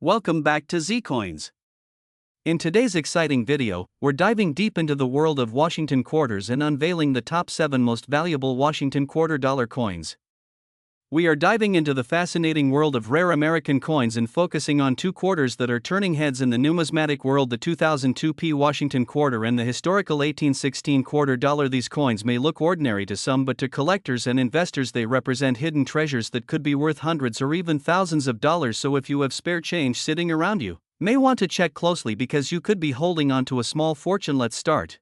Welcome back to Zcoins. In today's exciting video, we're diving deep into the world of Washington quarters and unveiling the top 7 most valuable Washington quarter dollar coins. We are diving into the fascinating world of rare American coins and focusing on two quarters that are turning heads in the numismatic world: the 2002 Washington quarter and the historical 1816 quarter dollar. These coins may look ordinary to some, but to collectors and investors they represent hidden treasures that could be worth hundreds or even thousands of dollars. So if you have spare change sitting around, you may want to check closely because you could be holding on to a small fortune. Let's start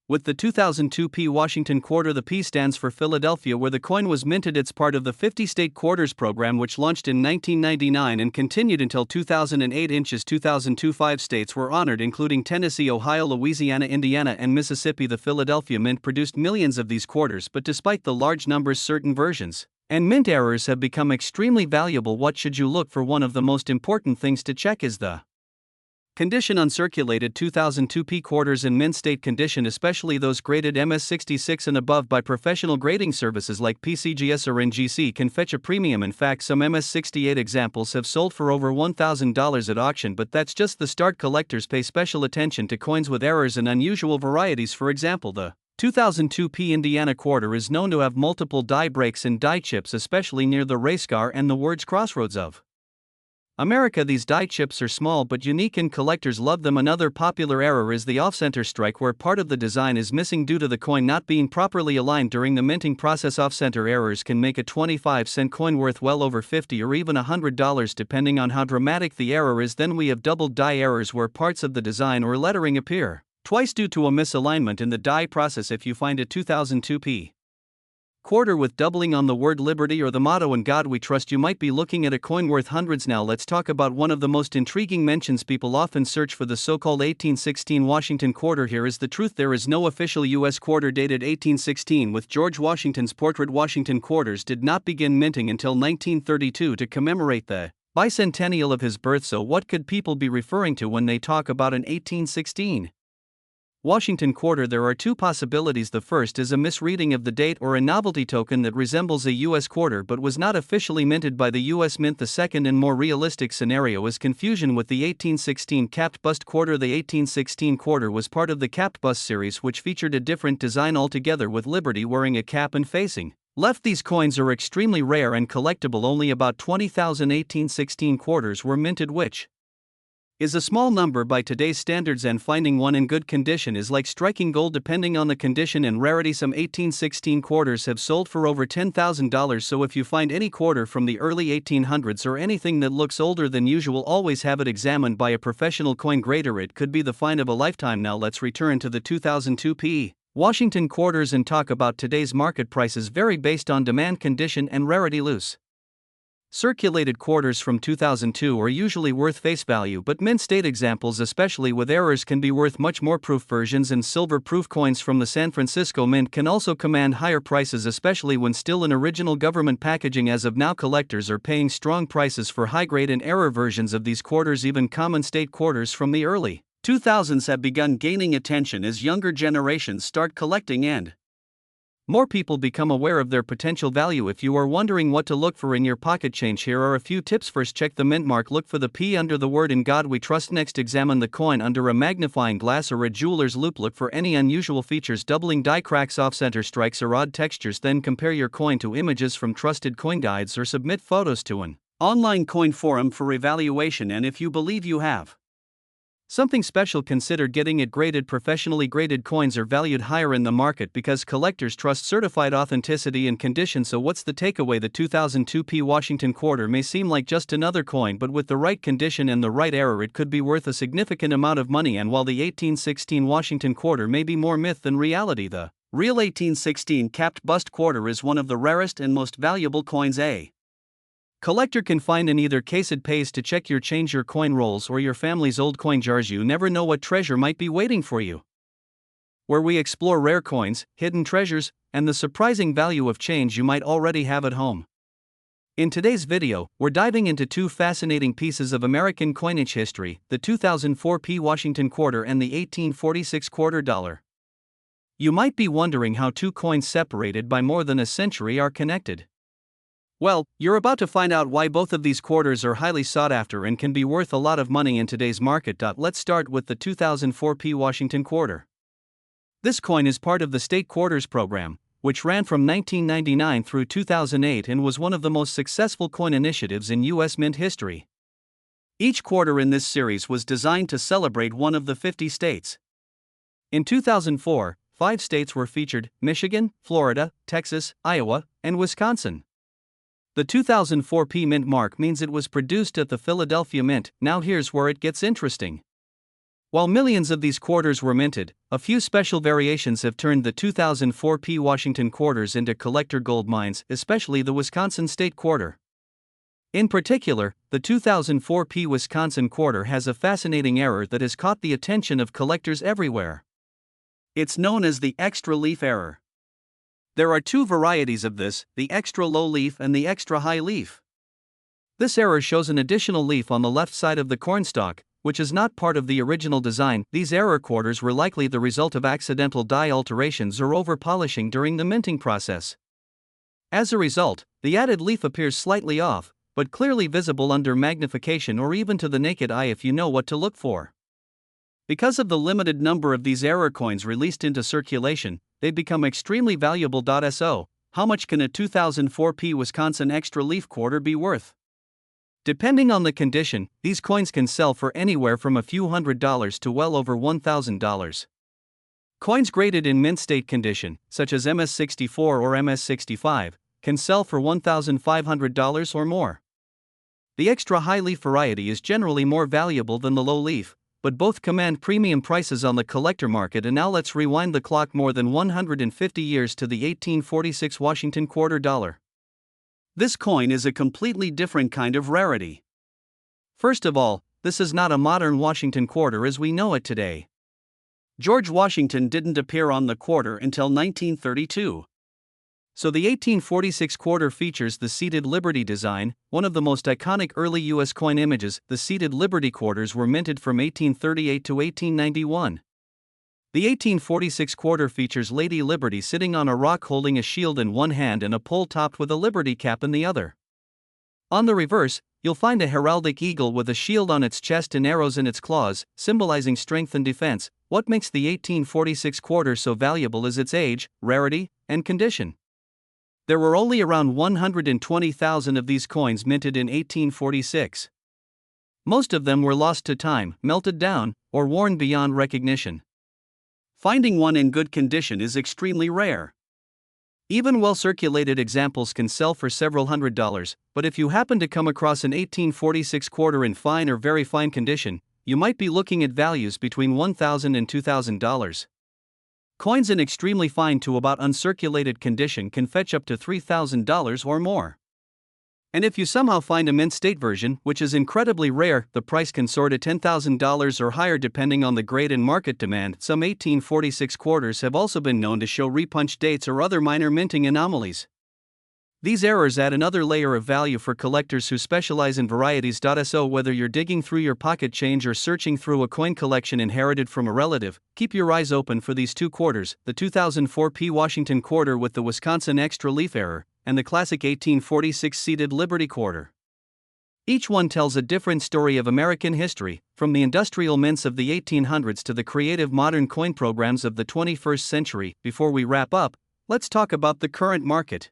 with the 2002 Washington quarter. The P stands for Philadelphia, where the coin was minted. It's part of the 50-state quarters program, which launched in 1999 and continued until 2008. 2002 5 states were honored, including Tennessee, Ohio, Louisiana, Indiana, and Mississippi. The Philadelphia Mint produced millions of these quarters, but despite the large numbers, certain versions and mint errors have become extremely valuable. What should you look for? One of the most important things to check is the condition. Uncirculated 2002 quarters in mint state condition, especially those graded MS66 and above by professional grading services like PCGS or NGC, can fetch a premium. In fact, some MS68 examples have sold for over $1,000 at auction, but that's just the start. Collectors pay special attention to coins with errors and unusual varieties. For example, the 2002 Indiana quarter is known to have multiple die breaks and die chips, especially near the racecar and the words crossroads of America. These die chips are small but unique and collectors love them. Another popular error is the off-center strike, where part of the design is missing due to the coin not being properly aligned during the minting process. Off-center errors can make a 25-cent coin worth well over $50 or even $100 depending on how dramatic the error is. Then we have double die errors, where parts of the design or lettering appear twice due to a misalignment in the die process. If you find a 2002 quarter with doubling on the word Liberty or the motto "In God We Trust," you might be looking at a coin worth hundreds. Now let's talk about one of the most intriguing mentions. People often search for the so-called 1816 Washington quarter. Here is the truth: there is no official U.S. quarter dated 1816 with George Washington's portrait. Washington quarters did not begin minting until 1932 to commemorate the bicentennial of his birth. So what could people be referring to when they talk about an 1816 Washington quarter? There are two possibilities. The first is a misreading of the date or a novelty token that resembles a U.S. quarter but was not officially minted by the U.S. Mint. The second and more realistic scenario is confusion with the 1816 capped bust quarter. The 1816 quarter was part of the capped bust series, which featured a different design altogether, with Liberty wearing a cap and facing left. These coins are extremely rare and collectible. Only about 20,000 1816 quarters were minted, which is a small number by today's standards, and finding one in good condition is like striking gold depending on the condition and rarity. Some 1816 quarters have sold for over $10,000, so if you find any quarter from the early 1800s or anything that looks older than usual, always have it examined by a professional coin grader. It could be the find of a lifetime. Now let's return to the 2002 Washington quarters and talk about today's market prices. Vary based on demand, condition, and rarity. Loose circulated quarters from 2002 are usually worth face value, but mint state examples, especially with errors, can be worth much more. Proof versions and silver proof coins from the San Francisco Mint can also command higher prices, especially when still in original government packaging. As of now, collectors are paying strong prices for high-grade and error versions of these quarters. Even common state quarters from the early 2000s have begun gaining attention as younger generations start collecting and more people become aware of their potential value. If you are wondering what to look for in your pocket change, here are a few tips. First, check the mint mark. Look for the P under the word "In God We Trust." Next, examine the coin under a magnifying glass or a jeweler's loupe. Look for any unusual features: doubling, die cracks, off-center strikes, or odd textures. Then compare your coin to images from trusted coin guides or submit photos to an online coin forum for evaluation. And if you believe you have something special, consider getting it graded. Professionally graded coins are valued higher in the market because collectors trust certified authenticity and condition. So what's the takeaway? The 2002 Washington quarter may seem like just another coin, but with the right condition and the right error, it could be worth a significant amount of money. And while the 1816 Washington quarter may be more myth than reality, the real 1816 capped bust quarter is one of the rarest and most valuable coins a collector can find. In either case, it pays to check your change, your coin rolls, or your family's old coin jars. You never know what treasure might be waiting for you. Where we explore rare coins, hidden treasures, and the surprising value of change you might already have at home. In today's video, we're diving into two fascinating pieces of American coinage history: the 2004 Washington quarter and the 1846 quarter dollar. You might be wondering how two coins separated by more than a century are connected. Well, you're about to find out why both of these quarters are highly sought after and can be worth a lot of money in today's market. Let's start with the 2004p Washington quarter. This coin is part of the State Quarters program, which ran from 1999 through 2008 and was one of the most successful coin initiatives in U.S. mint history. Each quarter in this series was designed to celebrate one of the 50 states. In 2004, 5 states were featured: Michigan, Florida, Texas, Iowa, and Wisconsin. The 2004p mint mark means it was produced at the Philadelphia Mint. Now here's where it gets interesting. While millions of these quarters were minted, a few special variations have turned the 2004p Washington quarters into collector gold mines, especially the Wisconsin State Quarter. In particular, the 2004p Wisconsin quarter has a fascinating error that has caught the attention of collectors everywhere. It's known as the extra leaf error. There are 2 varieties of this, the extra low leaf and the extra high leaf. This error shows an additional leaf on the left side of the coin stock, which is not part of the original design. These error quarters were likely the result of accidental die alterations or over-polishing during the minting process. As a result, the added leaf appears slightly off, but clearly visible under magnification or even to the naked eye if you know what to look for. Because of the limited number of these error coins released into circulation, they've become extremely valuable. So, how much can a 2004p Wisconsin extra leaf quarter be worth? Depending on the condition, these coins can sell for anywhere from a few $100s to well over $1,000. Coins graded in mint state condition, such as MS64 or MS65, can sell for $1,500 or more. The extra high leaf variety is generally more valuable than the low leaf, but both command premium prices on the collector market. And now let's rewind the clock more than 150 years to the 1846 Washington quarter dollar. This coin is a completely different kind of rarity. First of all, this is not a modern Washington quarter as we know it today. George Washington didn't appear on the quarter until 1932. So the 1846 quarter features the seated Liberty design, one of the most iconic early U.S. coin images. The seated Liberty quarters were minted from 1838 to 1891. The 1846 quarter features Lady Liberty sitting on a rock holding a shield in one hand and a pole topped with a Liberty cap in the other. On the reverse, you'll find a heraldic eagle with a shield on its chest and arrows in its claws, symbolizing strength and defense. What makes the 1846 quarter so valuable is its age, rarity, and condition. There were only around 120,000 of these coins minted in 1846. Most of them were lost to time, melted down, or worn beyond recognition. Finding one in good condition is extremely rare. Even well-circulated examples can sell for several $100s, but if you happen to come across an 1846 quarter in fine or very fine condition, you might be looking at values between $1,000 and $2,000. Coins in extremely fine to about uncirculated condition can fetch up to $3,000 or more. And if you somehow find a mint state version, which is incredibly rare, the price can soar to $10,000 or higher depending on the grade and market demand. Some 1846 quarters have also been known to show repunched dates or other minor minting anomalies. These errors add another layer of value for collectors who specialize in varieties. So whether you're digging through your pocket change or searching through a coin collection inherited from a relative, keep your eyes open for these 2 quarters, the 2004p Washington quarter with the Wisconsin extra leaf error, and the classic 1846 seated Liberty quarter. Each one tells a different story of American history, from the industrial mints of the 1800s to the creative modern coin programs of the 21st century. Before we wrap up, let's talk about the current market.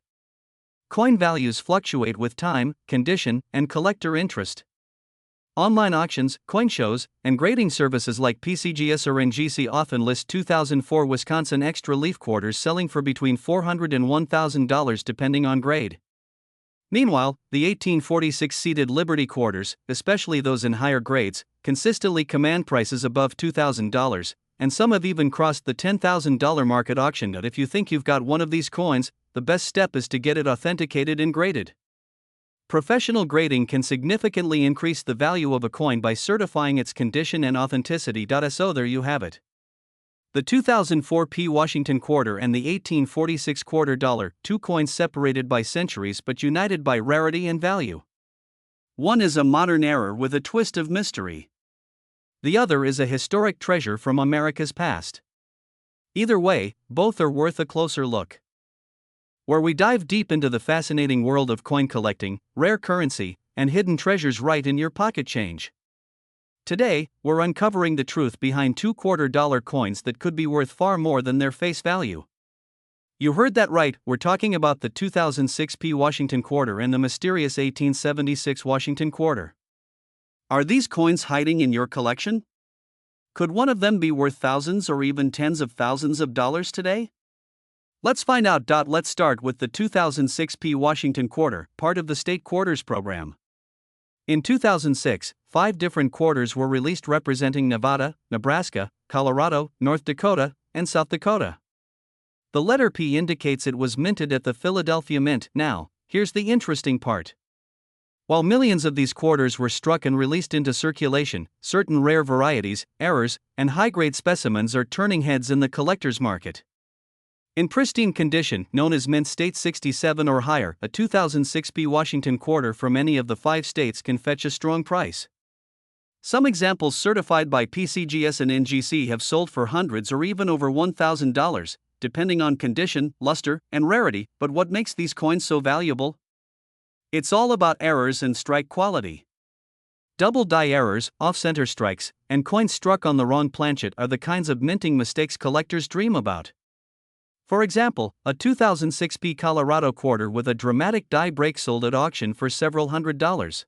Coin values fluctuate with time, condition, and collector interest. Online auctions, coin shows, and grading services like PCGS or NGC often list 2004 Wisconsin extra leaf quarters selling for between $400 and $1,000 depending on grade. Meanwhile, the 1846 seated Liberty quarters, especially those in higher grades, consistently command prices above $2,000, and some have even crossed the $10,000 mark at auction. If you think you've got one of these coins, the best step is to get it authenticated and graded. Professional grading can significantly increase the value of a coin by certifying its condition and authenticity. So there you have it. The 2004p Washington quarter and the 1846 quarter dollar, 2 coins separated by centuries but united by rarity and value. One is a modern error with a twist of mystery. The other is a historic treasure from America's past. Either way, both are worth a closer look. where we dive deep into the fascinating world of coin collecting, rare currency, and hidden treasures right in your pocket change. Today, we're uncovering the truth behind $2 coins that could be worth far more than their face value. You heard that right, we're talking about the 2006 Washington Quarter and the mysterious 1876 Washington Quarter. Are these coins hiding in your collection? Could one of them be worth thousands or even tens of thousands of dollars today? Let's find out. Let's start with the 2006 Washington Quarter, part of the State Quarters program. In 2006, 5 different quarters were released representing Nevada, Nebraska, Colorado, North Dakota, and South Dakota. The letter P indicates it was minted at the Philadelphia Mint. Now, here's the interesting part. While millions of these quarters were struck and released into circulation, certain rare varieties, errors, and high-grade specimens are turning heads in the collector's market. In pristine condition, known as Mint State 67 or higher, a 2006 Washington Quarter from any of the 5 states can fetch a strong price. Some examples certified by PCGS and NGC have sold for hundreds or even over $1,000, depending on condition, luster, and rarity. But what makes these coins so valuable? It's all about errors and strike quality. Double die errors, off-center strikes, and coins struck on the wrong planchet are the kinds of minting mistakes collectors dream about. For example, a 2006 Colorado Quarter with a dramatic die break sold at auction for several $100s.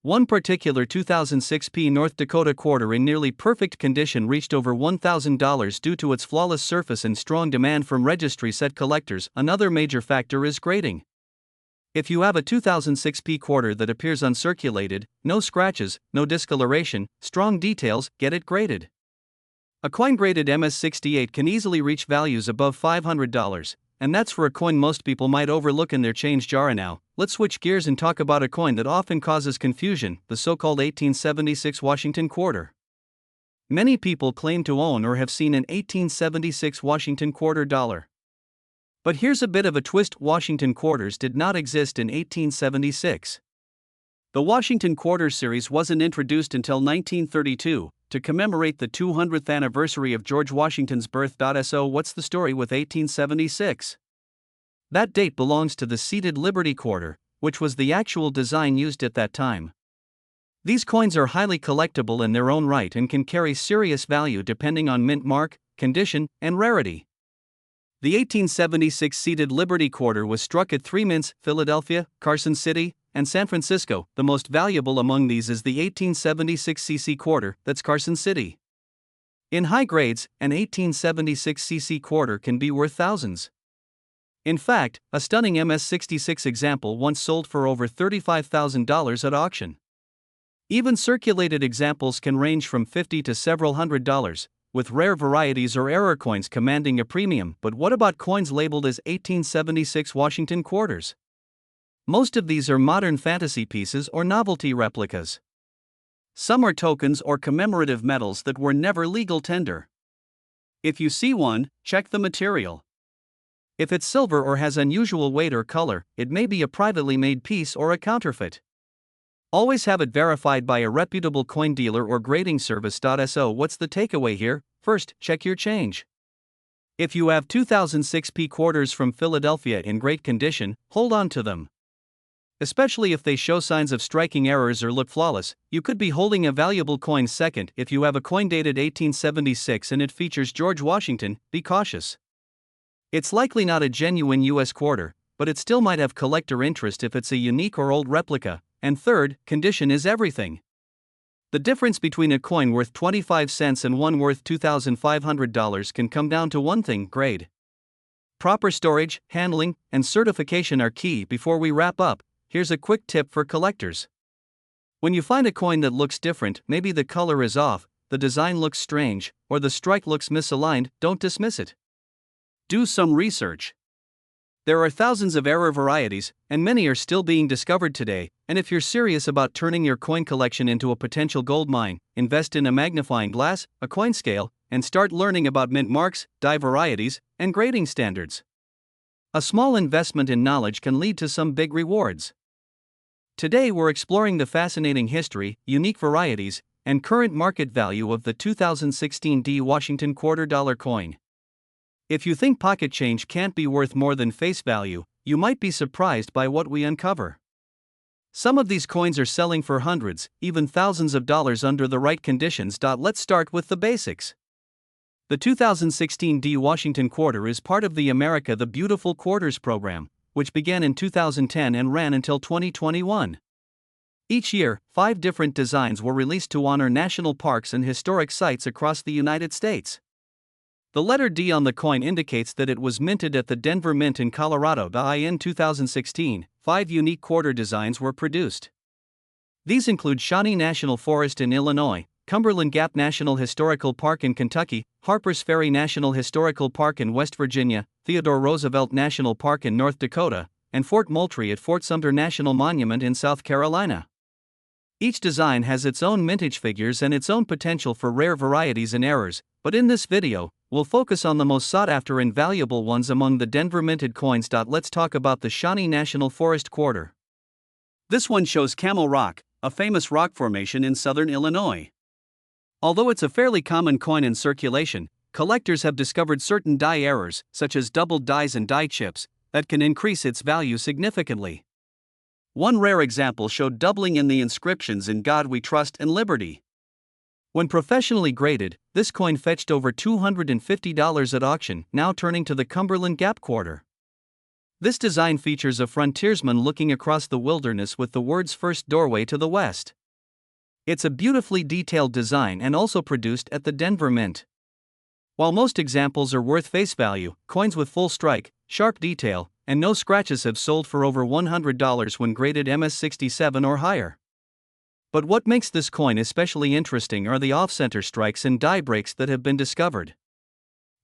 One particular 2006 North Dakota Quarter in nearly perfect condition reached over $1,000 due to its flawless surface and strong demand from registry set collectors. Another major factor is grading. If you have a 2006 Quarter that appears uncirculated, no scratches, no discoloration, strong details, get it graded. A coin graded MS68 can easily reach values above $500, and that's for a coin most people might overlook in their change jar. Now, let's switch gears and talk about a coin that often causes confusion, the so-called 1876 Washington Quarter. Many people claim to own or have seen an 1876 Washington Quarter dollar. But here's a bit of a twist: Washington Quarters did not exist in 1876. The Washington Quarter series wasn't introduced until 1932, to commemorate the 200th anniversary of George Washington's birth. So what's the story with 1876? That date belongs to the seated Liberty Quarter, which was the actual design used at that time. These coins are highly collectible in their own right and can carry serious value depending on mint mark, condition, and rarity. The 1876 seated Liberty Quarter was struck at 3 mints: Philadelphia, Carson City, and San Francisco. The most valuable among these is the 1876 cc Quarter, that's Carson City. In high grades, an 1876 cc Quarter can be worth thousands. In fact, a stunning MS66 example once sold for over $35,000 at auction. Even circulated examples can range from $50 to several $100s, with rare varieties or error coins commanding a premium. But what about coins labeled as 1876 Washington Quarters? Most of these are modern fantasy pieces or novelty replicas. Some are tokens or commemorative medals that were never legal tender. If you see one, check the material. If it's silver or has unusual weight or color, it may be a privately made piece or a counterfeit. Always have it verified by a reputable coin dealer or grading service. So what's the takeaway here? First, check your change. If you have 2006 Quarters from Philadelphia in great condition, hold on to them. Especially if they show signs of striking errors or look flawless, you could be holding a valuable coin. Second, if you have a coin dated 1876 and it features George Washington, be cautious. It's likely not a genuine U.S. quarter, but it still might have collector interest if it's a unique or old replica. And third, condition is everything. The difference between a coin worth 25 cents and one worth $2,500 can come down to one thing: grade. Proper storage, handling, and certification are key. Before we wrap up, here's a quick tip for collectors. When you find a coin that looks different, maybe the color is off, the design looks strange, or the strike looks misaligned, don't dismiss it. Do some research. There are thousands of error varieties, and many are still being discovered today. And if you're serious about turning your coin collection into a potential gold mine, invest in a magnifying glass, a coin scale, and start learning about mint marks, die varieties, and grading standards. A small investment in knowledge can lead to some big rewards. Today we're exploring the fascinating history, unique varieties, and current market value of the 2016 Washington Quarter Dollar coin. If you think pocket change can't be worth more than face value, you might be surprised by what we uncover. Some of these coins are selling for hundreds, even thousands of dollars under the right conditions. Let's start with the basics. The 2016 D Washington Quarter is part of the America the Beautiful Quarters program, which began in 2010 and ran until 2021. Each year, 5 different designs were released to honor national parks and historic sites across the United States. The letter D on the coin indicates that it was minted at the Denver Mint in Colorado. In 2016, 5 unique quarter designs were produced. These include Shawnee National Forest in Illinois, Cumberland Gap National Historical Park in Kentucky, Harpers Ferry National Historical Park in West Virginia, Theodore Roosevelt National Park in North Dakota, and Fort Moultrie at Fort Sumter National Monument in South Carolina. Each design has its own mintage figures and its own potential for rare varieties and errors, but in this video, we'll focus on the most sought-after and valuable ones among the Denver minted coins. Let's talk about the Shawnee National Forest Quarter. This one shows Camel Rock, a famous rock formation in southern Illinois. Although it's a fairly common coin in circulation, collectors have discovered certain die errors, such as doubled dies and die chips, that can increase its value significantly. One rare example showed doubling in the inscriptions "In God We Trust" and "Liberty." When professionally graded, this coin fetched over $250 at auction. Now turning to the Cumberland Gap Quarter. This design features a frontiersman looking across the wilderness with the words "First Doorway to the West." It's a beautifully detailed design and also produced at the Denver Mint. While most examples are worth face value, coins with full strike, sharp detail, and no scratches have sold for over $100 when graded MS67 or higher. But what makes this coin especially interesting are the off-center strikes and die breaks that have been discovered.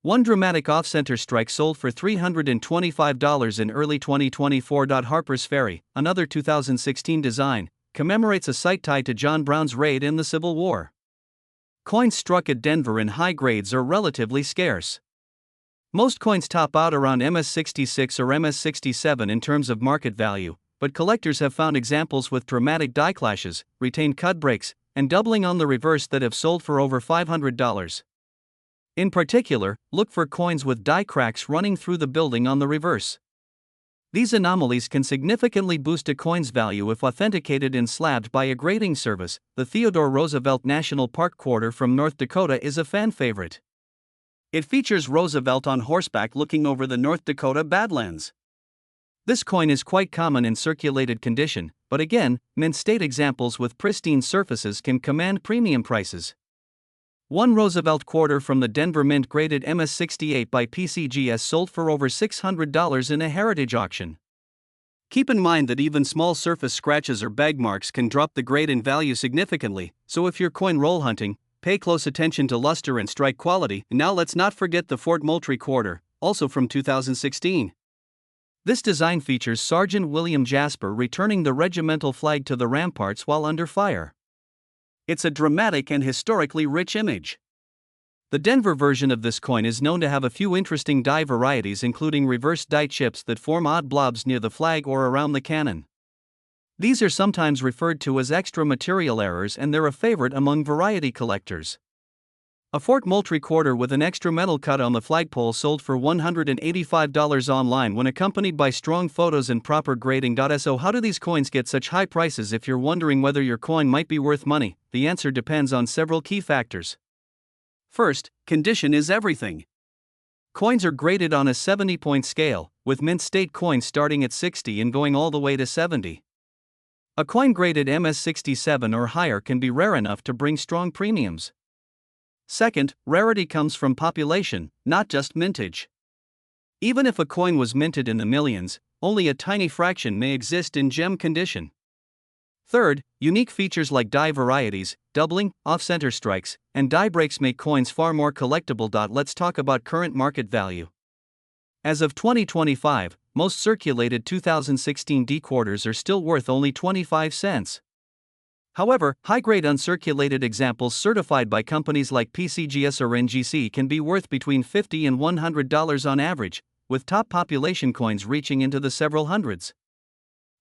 One dramatic off-center strike sold for $325 in early 2024. Harpers Ferry, another 2016 design, commemorates a site tied to John Brown's raid in the Civil War. Coins struck at Denver in high grades are relatively scarce. Most coins top out around MS66 or MS67 in terms of market value, but collectors have found examples with dramatic die clashes, retained cut breaks, and doubling on the reverse that have sold for over $500. In particular, look for coins with die cracks running through the building on the reverse. These anomalies can significantly boost a coin's value if authenticated and slabbed by a grading service. The Theodore Roosevelt National Park Quarter from North Dakota is a fan favorite. It features Roosevelt on horseback looking over the North Dakota Badlands. This coin is quite common in circulated condition, but again, mint state examples with pristine surfaces can command premium prices. One Roosevelt quarter from the Denver Mint graded MS68 by PCGS sold for over $600 in a heritage auction. Keep in mind that even small surface scratches or bag marks can drop the grade in value significantly, so if you're coin roll hunting, pay close attention to luster and strike quality. Now let's not forget the Fort Moultrie quarter, also from 2016. This design features Sergeant William Jasper returning the regimental flag to the ramparts while under fire. It's a dramatic and historically rich image. The Denver version of this coin is known to have a few interesting die varieties, including reverse die chips that form odd blobs near the flag or around the cannon. These are sometimes referred to as extra material errors, and they're a favorite among variety collectors. A Fort Moultrie quarter with an extra metal cut on the flagpole sold for $185 online when accompanied by strong photos and proper grading. So how do these coins get such high prices? If you're wondering whether your coin might be worth money, the answer depends on several key factors. First, condition is everything. Coins are graded on a 70-point scale, with mint state coins starting at 60 and going all the way to 70. A coin graded MS67 or higher can be rare enough to bring strong premiums. Second, rarity comes from population, not just mintage. Even if a coin was minted in the millions, only a tiny fraction may exist in gem condition. Third, unique features like die varieties, doubling, off-center strikes, and die breaks make coins far more collectible. Let's talk about current market value. As of 2025, most circulated 2016 D quarters are still worth only 25 cents. However, high-grade uncirculated examples certified by companies like PCGS or NGC can be worth between $50 and $100 on average, with top population coins reaching into the several hundreds.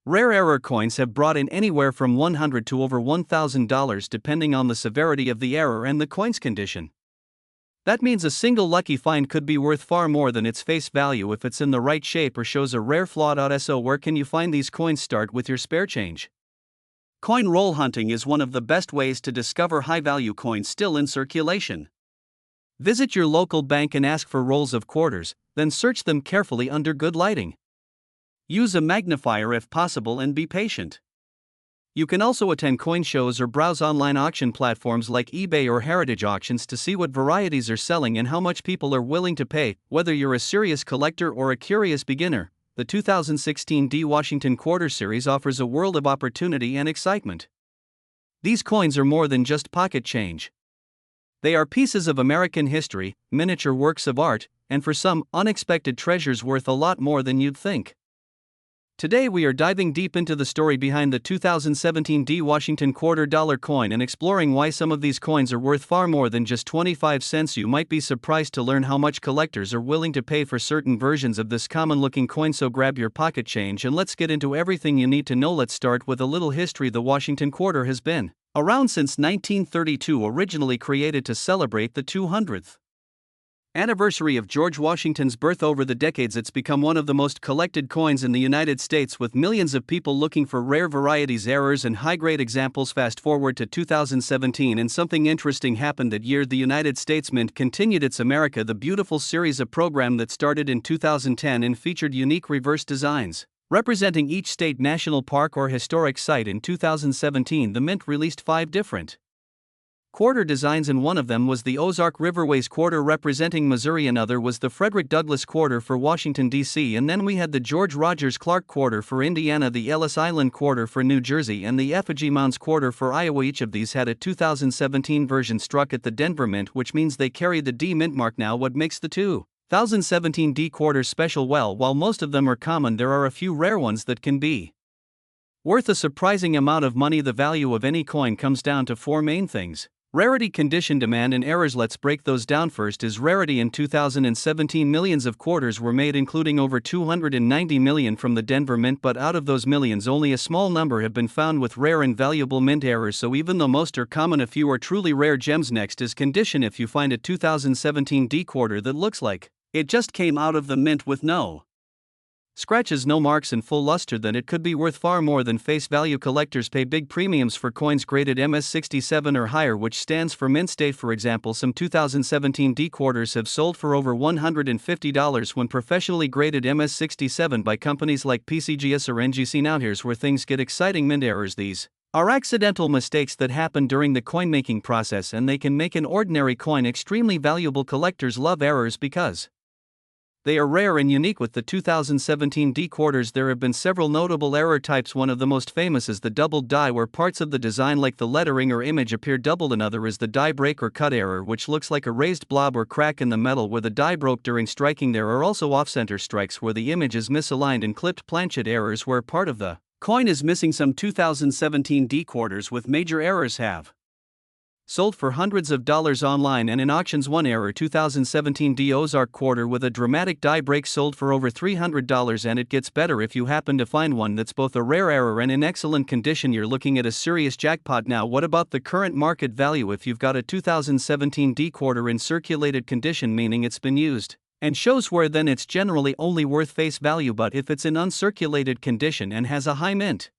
Rare error coins have brought in anywhere from $100 to over $1,000 depending on the severity of the error and the coin's condition. That means a single lucky find could be worth far more than its face value if it's in the right shape or shows a rare flaw. So where can you find these coins? Start with your spare change. Coin roll hunting is one of the best ways to discover high-value coins still in circulation. Visit your local bank and ask for rolls of quarters, then search them carefully under good lighting. Use a magnifier if possible and be patient. You can also attend coin shows or browse online auction platforms like eBay or Heritage Auctions to see what varieties are selling and how much people are willing to pay. Whether you're a serious collector or a curious beginner, the 2016 D Washington Quarter Series offers a world of opportunity and excitement. These coins are more than just pocket change. They are pieces of American history, miniature works of art, and for some, unexpected treasures worth a lot more than you'd think. Today we are diving deep into the story behind the 2017 D Washington Quarter Dollar coin and exploring why some of these coins are worth far more than just 25 cents. You might be surprised to learn how much collectors are willing to pay for certain versions of this common-looking coin, so grab your pocket change and let's get into everything you need to know. Let's start with a little history. The Washington Quarter has been around since 1932, originally created to celebrate the 200th anniversary of George Washington's birth. Over the decades, it's become one of the most collected coins in the United States, with millions of people looking for rare varieties, errors, and high-grade examples. Fast forward to 2017 and something interesting happened that year. The United States Mint continued its America the Beautiful series, a program that started in 2010 and featured unique reverse designs representing each state, national park, or historic site. In 2017, the Mint released 5 different quarter designs, and one of them was the Ozark Riverways quarter representing Missouri. Another was the Frederick Douglass quarter for Washington, D.C., and then we had the George Rogers Clark quarter for Indiana, the Ellis Island quarter for New Jersey, and the Effigy Mounds quarter for Iowa. Each of these had a 2017 version struck at the Denver Mint, which means they carry the D Mint mark. Now, what makes the 2017 D quarter special? Well, while most of them are common, there are a few rare ones that can be worth a surprising amount of money. The value of any coin comes down to 4 main things: rarity, condition, demand, and errors. Let's break those down. First is rarity. In 2017, millions of quarters were made, including over 290 million from the Denver Mint, but out of those millions, only a small number have been found with rare and valuable mint errors. So even though most are common, a few are truly rare gems. Next is condition. If you find a 2017 D quarter that looks like it just came out of the mint with no scratches, no marks, and full luster, then it could be worth far more than face value. Collectors pay big premiums for coins graded MS67 or higher, which stands for mint state. For example, some 2017 D quarters have sold for over $150 when professionally graded MS67 by companies like PCGS or NGC. Now here's where things get exciting: mint errors. These are accidental mistakes that happen during the coin making process, and they can make an ordinary coin extremely valuable. Collectors love errors because they are rare and unique. With the 2017 D quarters, there have been several notable error types. One of the most famous is the doubled die, where parts of the design like the lettering or image appear doubled. Another is the die break or cut error, which looks like a raised blob or crack in the metal where the die broke during striking. There are also off-center strikes where the image is misaligned, and clipped planchet errors where part of the coin is missing. Some 2017 D quarters with major errors have sold for hundreds of dollars online and in auctions. One error: 2017 D Ozark quarter with a dramatic die break, sold for over $300, and it gets better. If you happen to find one that's both a rare error and in excellent condition, you're looking at a serious jackpot. Now, what about the current market value? If you've got a 2017 D quarter in circulated condition, meaning it's been used and shows wear, then it's generally only worth face value. But if it's in uncirculated condition and has a high mint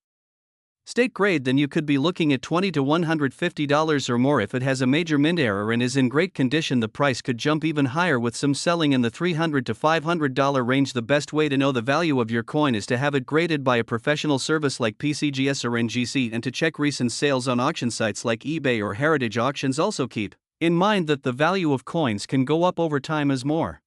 state grade, then you could be looking at $20 to $150 or more. If it has a major mint error and is in great condition, the price could jump even higher, with some selling in the $300 to $500 range. The best way to know the value of your coin is to have it graded by a professional service like PCGS or NGC, and to check recent sales on auction sites like eBay or Heritage Auctions. Also keep in mind that the value of coins can go up over time as more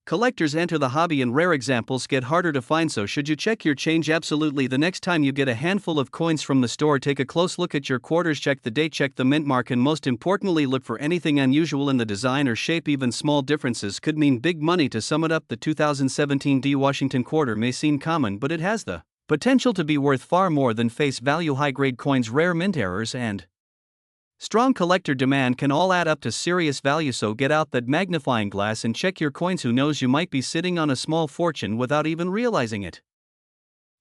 collectors enter the hobby and rare examples get harder to find. So should you check your change? Absolutely. The next time you get a handful of coins from the store, take a close look at your quarters, check the date, check the mint mark, and most importantly, look for anything unusual in the design or shape. Even small differences could mean big money. To sum it up, the 2017 D Washington quarter may seem common, but it has the potential to be worth far more than face value. High-grade coins, rare mint errors, and strong collector demand can all add up to serious value. So get out that magnifying glass and check your coins. Who knows, you might be sitting on a small fortune without even realizing it.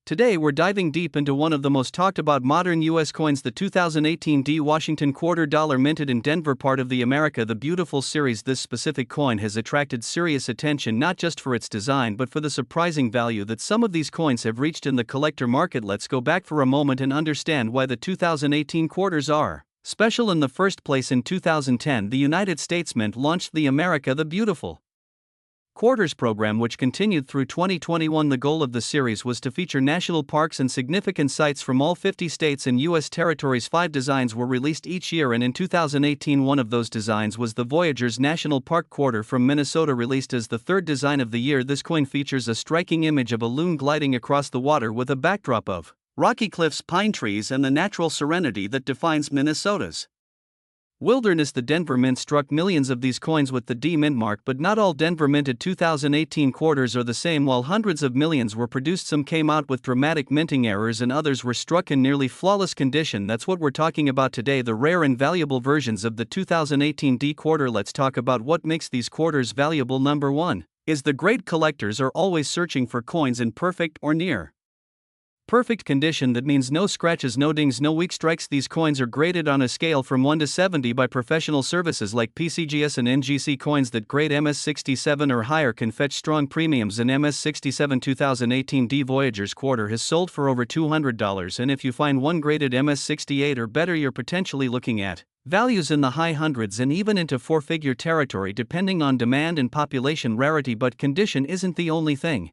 Today we're diving deep into one of the most talked about modern US coins, the 2018 D Washington Quarter Dollar, minted in Denver, part of the America the Beautiful series. This specific coin has attracted serious attention not just for its design but for the surprising value that some of these coins have reached in the collector market. Let's go back for a moment and understand why the 2018 quarters are special. In the first place, in 2010, the United States Mint launched the America the Beautiful Quarters program, which continued through 2021. The goal of the series was to feature national parks and significant sites from all 50 states and U.S. territories. 5 designs were released each year, and in 2018 one of those designs was the Voyageurs National Park Quarter from Minnesota, released as the 3rd design of the year. This coin features a striking image of a loon gliding across the water with a backdrop of rocky cliffs, pine trees, and the natural serenity that defines Minnesota's wilderness. The Denver Mint struck millions of these coins with the D Mint mark, but not all Denver minted 2018 quarters are the same. While hundreds of millions were produced, some came out with dramatic minting errors and others were struck in nearly flawless condition. That's what we're talking about today, the rare and valuable versions of the 2018 D quarter. Let's talk about what makes these quarters valuable. Number 1 is the great collectors are always searching for coins in perfect or near perfect condition. That means no scratches, no dings, no weak strikes. These coins are graded on a scale from 1 to 70 by professional services like PCGS and NGC. Coins that grade MS67 or higher can fetch strong premiums. An MS67 2018 D Voyageurs quarter has sold for over $200, and if you find one graded MS68 or better, you're potentially looking at values in the high hundreds and even into 4-figure territory depending on demand and population rarity. But condition isn't the only thing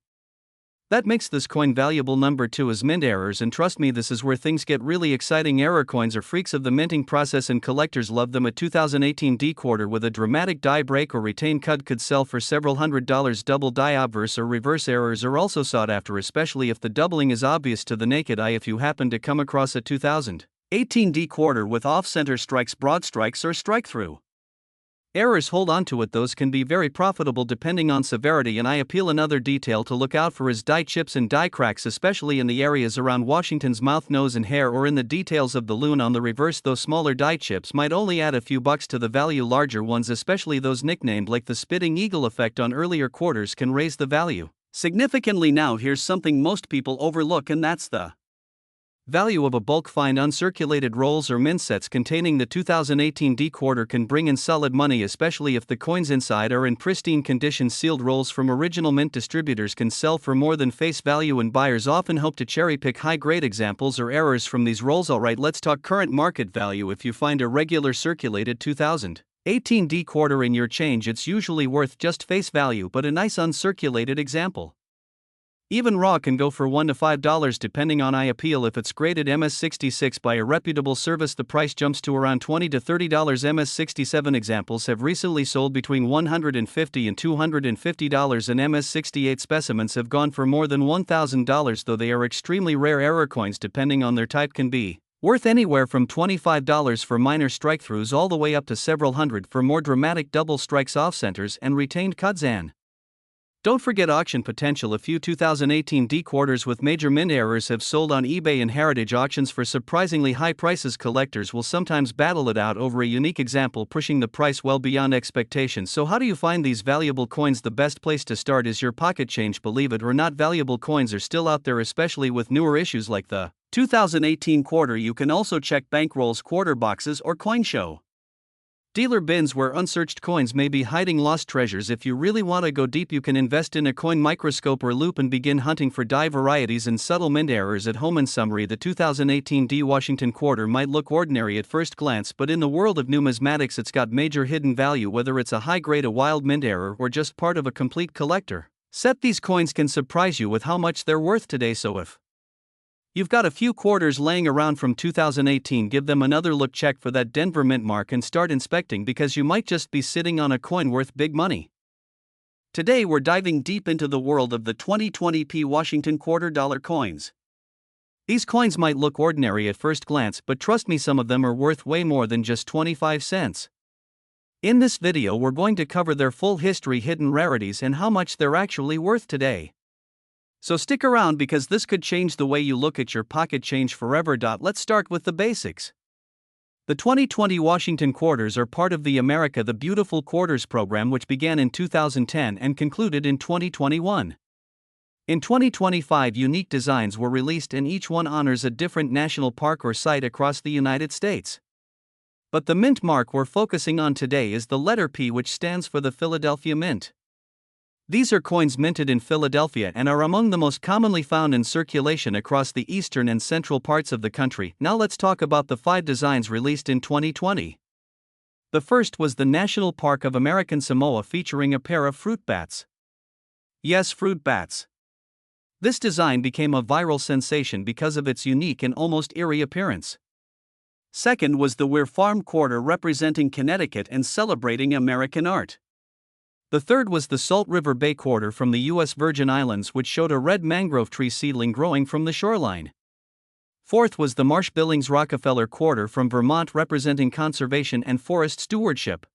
that makes this coin valuable. Number 2 is mint errors, and trust me, this is where things get really exciting. Error coins are freaks of the minting process and collectors love them. A 2018 D quarter with a dramatic die break or retain cut could sell for several $100s. Double die obverse or reverse errors are also sought after, especially if the doubling is obvious to the naked eye. If you happen to come across a 2018 D quarter with off-center strikes, broad strikes, or strike-through errors, hold on to it. Those can be very profitable depending on severity and eye appeal. Another detail to look out for is die chips and die cracks, especially in the areas around Washington's mouth, nose, and hair, or in the details of the loon on the reverse. Those smaller die chips might only add a few bucks to the value. Larger ones, especially those nicknamed like the spitting eagle effect on earlier quarters, can raise the value significantly. Now here's something most people overlook, and that's the value of a bulk find. Uncirculated rolls or mint sets containing the 2018 D quarter can bring in solid money, especially if the coins inside are in pristine condition. Sealed rolls from original mint distributors can sell for more than face value, and buyers often hope to cherry pick high-grade examples or errors from these rolls. Alright, let's talk current market value. If you find a regular circulated 2018 D quarter in your change, it's usually worth just face value, but a nice uncirculated example, even raw, can go for $1 to $5 depending on eye appeal. If it's graded MS66 by a reputable service, the price jumps to around $20 to $30. MS67 examples have recently sold between $150 and $250, and MS68 specimens have gone for more than $1,000. Though they are extremely rare, error coins, depending on their type, can be worth anywhere from $25 for minor strike-throughs all the way up to several hundred for more dramatic double strikes, off-centers, and retained cuts. And don't forget auction potential. A few 2018 D quarters with major mint errors have sold on eBay and heritage auctions for surprisingly high prices. Collectors will sometimes battle it out over a unique example, pushing the price well beyond expectations. So how do you find these valuable coins? The best place to start is your pocket change. Believe it or not, valuable coins are still out there, especially with newer issues like the 2018 quarter. You can also check bankrolls, quarter boxes, or coin show dealer bins where unsearched coins may be hiding lost treasures. If you really want to go deep, you can invest in a coin microscope or loupe and begin hunting for die varieties and subtle mint errors at home. In summary, the 2018 D Washington quarter might look ordinary at first glance, but in the world of numismatics it's got major hidden value. Whether it's a high grade, a wild mint error, or just part of a complete collector set, these coins can surprise you with how much they're worth today. So if you've got a few quarters laying around from 2018, give them another look. Check for that Denver Mint mark and start inspecting, because you might just be sitting on a coin worth big money. Today we're diving deep into the world of the 2020 P Washington quarter dollar coins. These coins might look ordinary at first glance, but trust me, some of them are worth way more than just 25 cents. In this video we're going to cover their full history, hidden rarities, and how much they're actually worth today. So stick around, because this could change the way you look at your pocket change forever. Let's start with the basics. The 2020 Washington quarters are part of the America the Beautiful Quarters program, which began in 2010 and concluded in 2021. In 2025, unique designs were released and each one honors a different national park or site across the United States. But the mint mark we're focusing on today is the letter P, which stands for the Philadelphia Mint. These are coins minted in Philadelphia and are among the most commonly found in circulation across the eastern and central parts of the country. Now let's talk about the 5 designs released in 2020. The first was the National Park of American Samoa, featuring a pair of fruit bats. Yes, fruit bats. This design became a viral sensation because of its unique and almost eerie appearance. Second was the Weir Farm Quarter, representing Connecticut and celebrating American art. The third was the Salt River Bay Quarter from the U.S. Virgin Islands, which showed a red mangrove tree seedling growing from the shoreline. Fourth was the Marsh-Billings Rockefeller Quarter from Vermont, representing conservation and forest stewardship.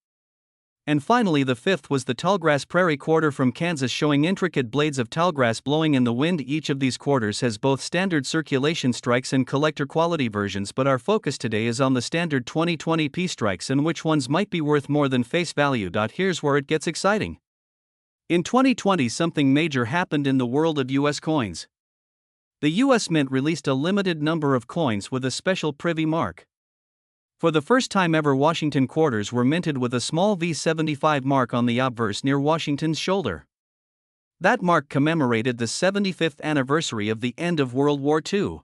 And finally, the fifth was the Tallgrass Prairie Quarter from Kansas, showing intricate blades of tallgrass blowing in the wind. Each of these quarters has both standard circulation strikes and collector quality versions, but our focus today is on the standard 2020p strikes and which ones might be worth more than face value. Here's where it gets exciting. In 2020, something major happened in the world of US coins. The US Mint released a limited number of coins with a special privy mark. For the first time ever, Washington quarters were minted with a small V75 mark on the obverse near Washington's shoulder. That mark commemorated the 75th anniversary of the end of World War II.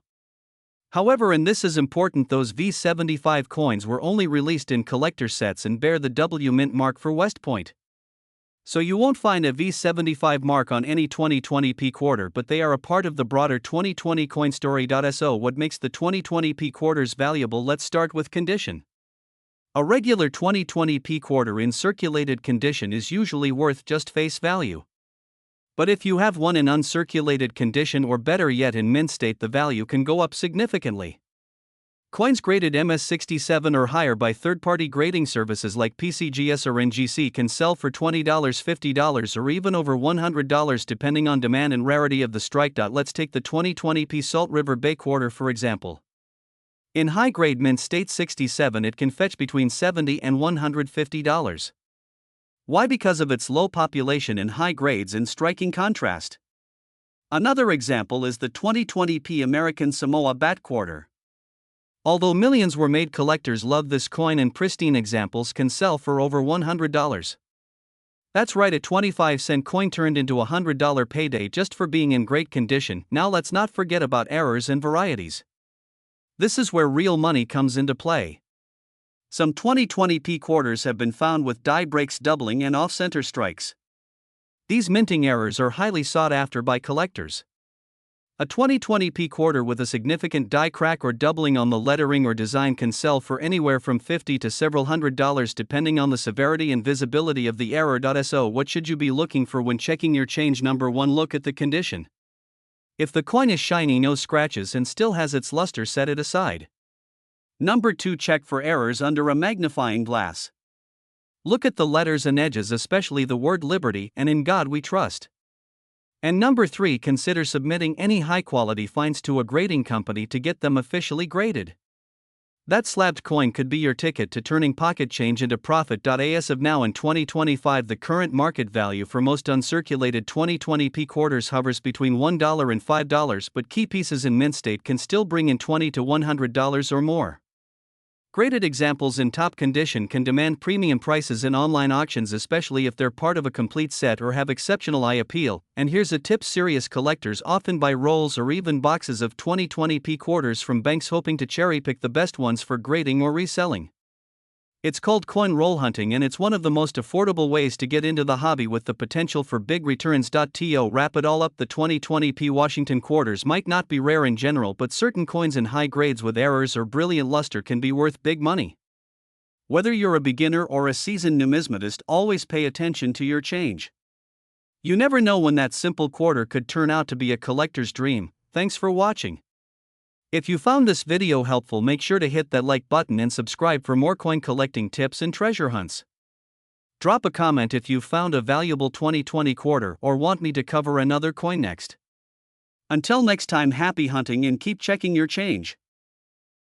However, and this is important, those V75 coins were only released in collector sets and bear the W Mint mark for West Point. So you won't find a V75 mark on any 2020p quarter, but they are a part of the broader 2020 coin story. So what makes the 2020p quarters valuable? Let's start with condition. A regular 2020p quarter in circulated condition is usually worth just face value. But if you have one in uncirculated condition, or better yet in mint state, the value can go up significantly. Coins graded MS67 or higher by third-party grading services like PCGS or NGC can sell for $20, $50, or even over $100 depending on demand and rarity of the strike. Let's take the 2020p Salt River Bay Quarter for example. In high-grade mint state 67, it can fetch between $70 and $150. Why? Because of its low population in high grades and striking contrast. Another example is the 2020p American Samoa Bat Quarter. Although millions were made, collectors love this coin and pristine examples can sell for over $100. That's right, a 25-cent coin turned into a $100 payday just for being in great condition. Now let's not forget about errors and varieties. This is where real money comes into play. Some 2020p quarters have been found with die breaks, doubling, and off-center strikes. These minting errors are highly sought after by collectors. A 2020p quarter with a significant die crack or doubling on the lettering or design can sell for anywhere from $50 to several $100 depending on the severity and visibility of the error. So what should you be looking for when checking your change? Number 1, look at the condition. If the coin is shiny, no scratches, and still has its luster, set it aside. Number 2, check for errors under a magnifying glass. Look at the letters and edges, especially the word Liberty and In God We Trust. And number 3, consider submitting any high-quality finds to a grading company to get them officially graded. That slabbed coin could be your ticket to turning pocket change into profit. As of now in 2025, the current market value for most uncirculated 2020p quarters hovers between $1 and $5, but key pieces in mint state can still bring in $20 to $100 or more. Graded examples in top condition can demand premium prices in online auctions, especially if they're part of a complete set or have exceptional eye appeal. And here's a tip: serious collectors often buy rolls or even boxes of 2020p quarters from banks, hoping to cherry pick the best ones for grading or reselling. It's called coin roll hunting, and it's one of the most affordable ways to get into the hobby with the potential for big returns. To wrap it all up, the 2020p Washington quarters might not be rare in general, but certain coins in high grades with errors or brilliant luster can be worth big money. Whether you're a beginner or a seasoned numismatist, always pay attention to your change. You never know when that simple quarter could turn out to be a collector's dream. Thanks for watching. If you found this video helpful, make sure to hit that like button and subscribe for more coin collecting tips and treasure hunts. Drop a comment if you found a valuable 2020 quarter or want me to cover another coin next. Until next time, happy hunting and keep checking your change.